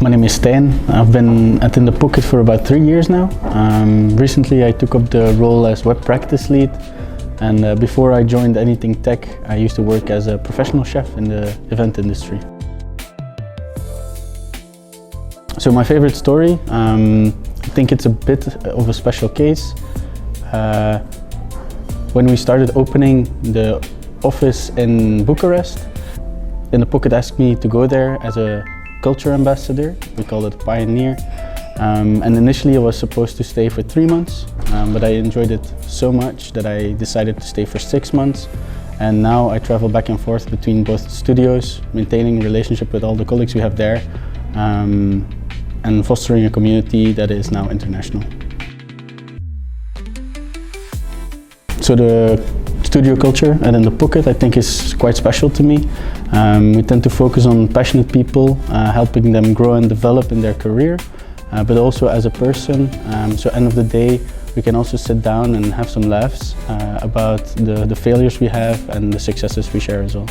My name is Stijn. I've been at In the Pocket for about 3 years now. Recently I took up the role as web practice lead, and before I joined anything tech, I used to work as a professional chef in the event industry. So my favorite story, I think it's a bit of a special case. When we started opening the office in Bucharest, In the Pocket asked me to go there as a culture ambassador. We call it pioneer. And initially I was supposed to stay for 3 months, but I enjoyed it so much that I decided to stay for 6 months. And now I travel back and forth between both studios, maintaining a relationship with all the colleagues we have there, and fostering a community that is now international. So the studio culture at In the Pocket I think is quite special to me. We tend to focus on passionate people, helping them grow and develop in their career, but also as a person. So end of the day we can also sit down and have some laughs about the failures we have and the successes we share as well.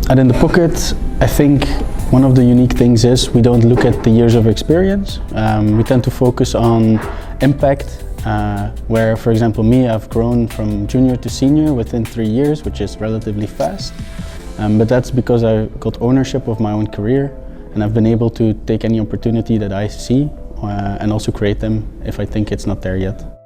At In the Pocket, I think one of the unique things is we don't look at the years of experience. We tend to focus on impact, where, for example, me, I've grown from junior to senior within 3 years, which is relatively fast. But that's because I got ownership of my own career, and I've been able to take any opportunity that I see and also create them if I think it's not there yet.